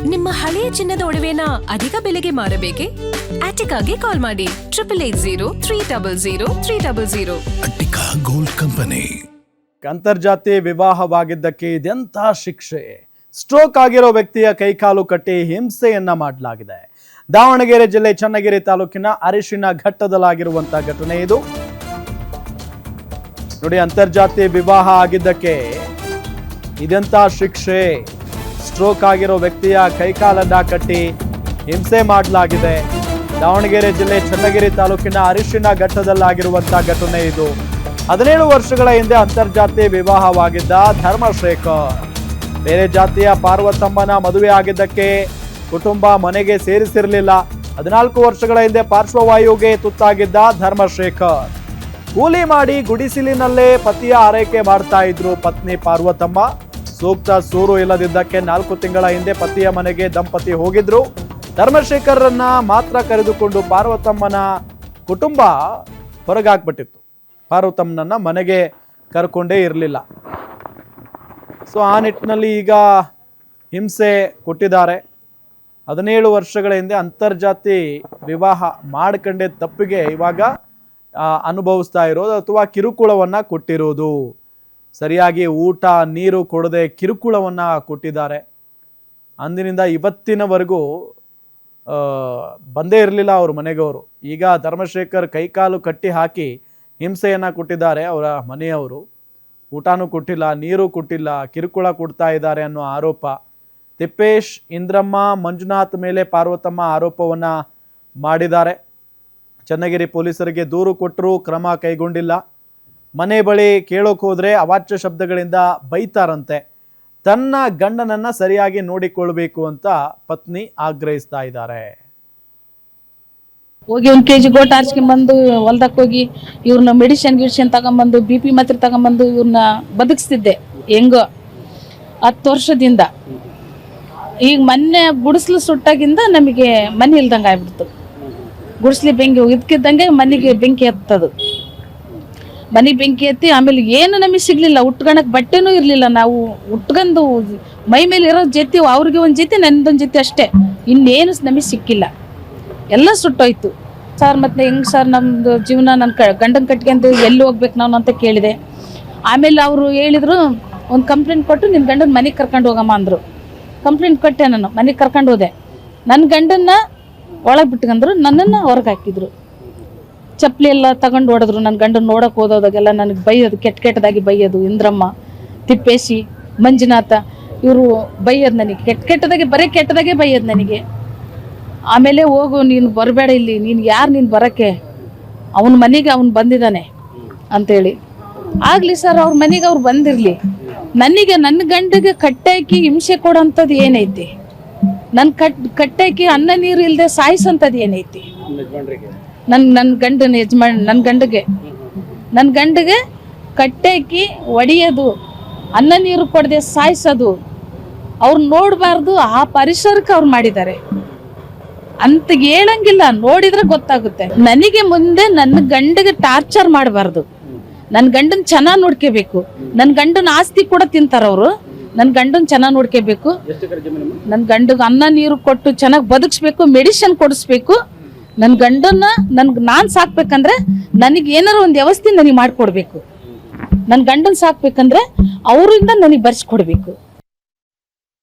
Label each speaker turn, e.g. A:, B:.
A: ನಿಮ್ಮ ಹಳೆಯ ಚಿನ್ನದ ಒಡವೆನ ಅಧಿಕ ಬೆಲೆಗೆ ಮಾರಬೇಕೆ? ಆಟಿಕಾಗೆ ಕಾಲ್ ಮಾಡಿ 8880
B: ಅಟ್ಟಿಕಾ ಗೋಲ್ಡ್ ಕಂಪನಿ.
C: ಅಂತರ್ಜಾತಿ ವಿವಾಹವಾಗಿದ್ದಕ್ಕೆ ಇದೆಂಥ ಶಿಕ್ಷೆ? ಸ್ಟ್ರೋಕ್ ಆಗಿರೋ ವ್ಯಕ್ತಿಯ ಕೈಕಾಲು ಕಟ್ಟಿ ಹಿಂಸೆಯನ್ನ ಮಾಡಲಾಗಿದೆ. ದಾವಣಗೆರೆ ಜಿಲ್ಲೆ ಚನ್ನಗಿರಿ ತಾಲೂಕಿನ ಅರಿಶಿನ ಘಟ್ಟದಲ್ಲಾಗಿರುವಂತಹ ಘಟನೆ ಇದು. ನೋಡಿ, ಅಂತರ್ಜಾತಿ ವಿವಾಹ ಆಗಿದ್ದಕ್ಕೆ ಇದೆಂಥ ಶಿಕ್ಷೆ? ಸ್ಟ್ರೋಕ್ ಆಗಿರೋ ವ್ಯಕ್ತಿಯ ಕೈಕಾಲನ್ನ ಕಟ್ಟಿ ಹಿಂಸೆ ಮಾಡಲಾಗಿದೆ. ದಾವಣಗೆರೆ ಜಿಲ್ಲೆ ಚನ್ನಗಿರಿ ತಾಲೂಕಿನ ಅರಿಶಿನ ಘಟ್ಟದಲ್ಲಾಗಿರುವಂತಹ ಘಟನೆ ಇದು. 17 ವರ್ಷಗಳ ಹಿಂದೆ ಅಂತರ್ಜಾತಿ ವಿವಾಹವಾಗಿದ್ದ ಧರ್ಮಶೇಖರ್ ಬೇರೆ ಜಾತಿಯ ಪಾರ್ವತಮ್ಮನ ಮದುವೆ ಆಗಿದ್ದಕ್ಕೆ ಕುಟುಂಬ ಮನೆಗೆ ಸೇರಿಸಿರಲಿಲ್ಲ. 14 ವರ್ಷಗಳ ಹಿಂದೆ ಪಾರ್ಶ್ವವಾಯುಗೆ ತುತ್ತಾಗಿದ್ದ ಧರ್ಮಶೇಖರ್ ಕೂಲಿ ಮಾಡಿ ಗುಡಿಸಿಲಿನಲ್ಲೇ ಪತಿಯ ಆರೈಕೆ ಮಾಡ್ತಾ ಇದ್ರು ಪತ್ನಿ ಪಾರ್ವತಮ್ಮ. ಸೂಕ್ತ ಸೂರು ಇಲ್ಲದಿದ್ದಕ್ಕೆ 4 ತಿಂಗಳ ಹಿಂದೆ ಪತಿಯ ಮನೆಗೆ ದಂಪತಿ ಹೋಗಿದ್ರು. ಧರ್ಮಶೇಖರ್ರನ್ನ ಮಾತ್ರ ಕರೆದುಕೊಂಡು ಪಾರ್ವತಮ್ಮನ ಕುಟುಂಬ ಹೊರಗಾಕ್ಬಿಟ್ಟಿತ್ತು. ಪಾರ್ವತಮ್ಮನನ್ನ ಮನೆಗೆ ಕರ್ಕೊಂಡೇ ಇರಲಿಲ್ಲ. ಸೊ ಆ ನಿಟ್ಟಿನಲ್ಲಿ ಈಗ ಹಿಂಸೆ ಕೊಟ್ಟಿದ್ದಾರೆ. 17 ವರ್ಷಗಳ ಹಿಂದೆ ಅಂತರ್ಜಾತಿ ವಿವಾಹ ಮಾಡ್ಕೊಂಡೆ ತಪ್ಪಿಗೆ ಇವಾಗ ಅನುಭವಿಸ್ತಾ ಇರೋದು ಅಥವಾ ಕಿರುಕುಳವನ್ನ ಕೊಟ್ಟಿರೋದು. ಸರಿಯಾಗಿ ಊಟ ನೀರು ಕೊಡದೆ ಕಿರುಕುಳವನ್ನ ಕೊಟ್ಟಿದ್ದಾರೆ. ಅಂದಿನಿಂದ ಇವತ್ತಿನವರೆಗೂ ಬಂದೇ ಇರಲಿಲ್ಲ ಅವ್ರ ಮನೆಗವರು. ಈಗ ಧರ್ಮಶೇಖರ್ ಕೈಕಾಲು ಕಟ್ಟಿ ಹಾಕಿ ಹಿಂಸೆಯನ್ನ ಕೊಟ್ಟಿದ್ದಾರೆ ಅವರ ಮನೆಯವರು. ಊಟನೂ ಕೊಟ್ಟಿಲ್ಲ, ನೀರು ಕೊಟ್ಟಿಲ್ಲ, ಕಿರುಕುಳ ಕೊಡ್ತಾ ಇದ್ದಾರೆ ಅನ್ನೋ ಆರೋಪ. ತಿಪ್ಪೇಶ್, ಇಂದ್ರಮ್ಮ, ಮಂಜುನಾಥ್ ಮೇಲೆ ಪಾರ್ವತಮ್ಮ ಆರೋಪವನ್ನ ಮಾಡಿದ್ದಾರೆ. ಚನ್ನಗಿರಿ ಪೊಲೀಸರಿಗೆ ದೂರು ಕೊಟ್ಟರೂ ಕ್ರಮ ಕೈಗೊಂಡಿಲ್ಲ. ಮನೆ ಬಳಿ ಕೇಳೋಕೆ ಹೋದ್ರೆ ಅವಾಚ್ಯ ಶಬ್ದಗಳಿಂದ ಬೈತಾರಂತೆ. ತನ್ನ ಗಂಡನನ್ನ ಸರಿಯಾಗಿ ನೋಡಿಕೊಳ್ಬೇಕು ಅಂತ ಪತ್ನಿ ಆಗ್ರಹಿಸ್ತಾ ಇದ್ದಾರೆ.
D: ಹೋಗಿ 1 kg ಗೋಟ್ ಆರ್ಸ್ಕೊಂಡ್ಬಂದು ಹೊಲ್ದಕ್ಕೆ ಹೋಗಿ ಇವ್ರನ್ನ ಮೆಡಿಸಿನ್ ತಗೊಂಬಂದು BP ಮಾತ್ರೆ ತಗೊಂಬಂದು ಇವ್ರನ್ನ ಬದುಕಿಸ್ತಿದ್ದೆ ಹೆಂಗೋ 10 ವರ್ಷದಿಂದ. ಈಗ ಮೊನ್ನೆ ಗುಡಿಸ್ಲು ಸುಟ್ಟಾಗಿಂದ ನಮಗೆ ಮನೆ ಇಲ್ದಂಗೆ ಆಗ್ಬಿಡ್ತು. ಗುಡಿಸ್ಲಿ ಬೆಂಕಿ ಇದಕ್ಕಿದ್ದಂಗೆ ಮನೆಗೆ ಬೆಂಕಿ ಹತ್ತದು. ಮನೆ ಬೆಂಕಿ ಹತ್ತಿ ಆಮೇಲೆ ಏನು ನಮಗೆ ಸಿಗ್ಲಿಲ್ಲ. ಉಟ್ಕೊಳಕ್ ಬಟ್ಟೆನೂ ಇರಲಿಲ್ಲ. ನಾವು ಉಟ್ಕೊಂಡು ಮೈ ಮೇಲೆ ಇರೋ ಜೊತೆ ಅವ್ರಿಗೆ ಒಂದು ಜೊತೆ ನನ್ನದೊಂದು ಜೊತೆ ಅಷ್ಟೇ, ಇನ್ನೇನು ನಮಗೆ ಸಿಕ್ಕಿಲ್ಲ. ಎಲ್ಲ ಸುಟ್ಟೋಯ್ತು ಸರ್. ಮತ್ತೆ ಹೆಂಗೆ ಸರ್ ನಮ್ಮದು ಜೀವನ? ನನ್ನ ಗಂಡನ ಕಟ್ಕೊಂಡು ಎಲ್ಲಿ ಹೋಗ್ಬೇಕು ನಾನು ಅಂತ ಕೇಳಿದೆ. ಆಮೇಲೆ ಅವರು ಹೇಳಿದ್ರು, ಒಂದು ಕಂಪ್ಲೇಂಟ್ ಕೊಟ್ಟು ನಿನ್ನ ಗಂಡನ ಮನೆಗೆ ಕರ್ಕೊಂಡು ಹೋಗಮ್ಮ ಅಂದರು. ಕಂಪ್ಲೇಂಟ್ ಕೊಟ್ಟೆ, ನಾನು ಮನೆಗೆ ಕರ್ಕೊಂಡು ಹೋದೆ. ನನ್ನ ಗಂಡನ್ನ ಒಳಗೆ ಬಿಟ್ಕೊಂಡ್ರು, ನನ್ನನ್ನು ಹೊರಗೆ ಹಾಕಿದ್ರು. ಚಪ್ಪಲಿ ಎಲ್ಲ ತಗೊಂಡು ಹೊಡೆದ್ರು. ನನ್ನ ಗಂಡನ ನೋಡೋಕೆ ಹೋದೋದಾಗೆಲ್ಲ ನನಗೆ ಬೈಯೋದು, ಕೆಟ್ಟದಾಗಿ ಬೈಯೋದು. ಇಂದ್ರಮ್ಮ, ತಿಪ್ಪೇಶಿ, ಮಂಜುನಾಥ ಇವರು ಬೈಯೋದು ನನಗೆ ಕೆಟ್ಟದಾಗೆ, ಬರೀ ಕೆಟ್ಟದಾಗೆ ಬೈಯೋದು ನನಗೆ. ಆಮೇಲೆ ಹೋಗು, ನೀನು ಬರಬೇಡ ಇಲ್ಲಿ, ನೀನು ಯಾರು ನೀನು ಬರೋಕ್ಕೆ? ಅವನ ಮನೆಗೆ ಅವನು ಬಂದಿದ್ದಾನೆ ಅಂತೇಳಿ. ಆಗಲಿ ಸರ್, ಅವ್ರ ಮನೆಗೆ ಅವ್ರು ಬಂದಿರಲಿ. ನನಗೆ ನನ್ನ ಗಂಡಿಗೆ ಕಟ್ಟಾಕಿ ಹಿಂಸೆ ಕೊಡೋಂಥದ್ದು ಏನೈತಿ? ನನ್ನ ಕಟ್ಟಾಕಿ ಅನ್ನ ನೀರು ಇಲ್ಲದೆ ಸಾಯಿಸೋಂಥದ್ದು ಏನೈತಿ? ನನ್ನ ಗಂಡನ ಯಜಮಾನ್ ನನ್ನ ಗಂಡಿಗೆ ಕಟ್ಟಾಕಿ ಒಡೆಯೋದು, ಅನ್ನ ನೀರು ಕೊಡದೆ ಸಾಯಿಸೋದು ಅವ್ರು ನೋಡಬಾರ್ದು. ಆ ಪರಿಸರಕ್ಕೆ ಅವ್ರು ಮಾಡಿದ್ದಾರೆ ಅಂತ ಹೇಳಂಗಿಲ್ಲ. ನೋಡಿದ್ರೆ ಗೊತ್ತಾಗುತ್ತೆ. ನನಗೆ ಮುಂದೆ ನನ್ನ ಗಂಡಿಗೆ ಟಾರ್ಚರ್ ಮಾಡಬಾರ್ದು. ನನ್ನ ಗಂಡನ ಚೆನ್ನಾಗಿ ನೋಡ್ಕೋಬೇಕು. ನನ್ನ ಗಂಡನ ಆಸ್ತಿ ಕೂಡ ತಿಂತಾರವರು. ನನ್ನ ಗಂಡನ ಚೆನ್ನಾಗಿ ನೋಡ್ಕೋಬೇಕು. ನನ್ನ ಗಂಡಗೆ ಅನ್ನ ನೀರು ಕೊಟ್ಟು ಚೆನ್ನಾಗಿ ಬದುಕಿಸ್ಬೇಕು, ಮೆಡಿಸಿನ್ ಕೊಡಿಸ್ಬೇಕು. ನನ್ನ ಗಂಡನ್ನ ನಾನು ಸಾಕ್ಬೇಕಂದ್ರೆ ನನಗೆ ಏನಾರ ಒಂದು ವ್ಯವಸ್ಥೆ ನನಗೆ ಮಾಡಿಕೊಡ್ಬೇಕು. ನನ್ನ ಗಂಡನ ಸಾಕ್ಬೇಕಂದ್ರೆ ಅವರಿಂದ ನನಗೆ ಬರ್ಸ್ಕೊಡ್ಬೇಕು.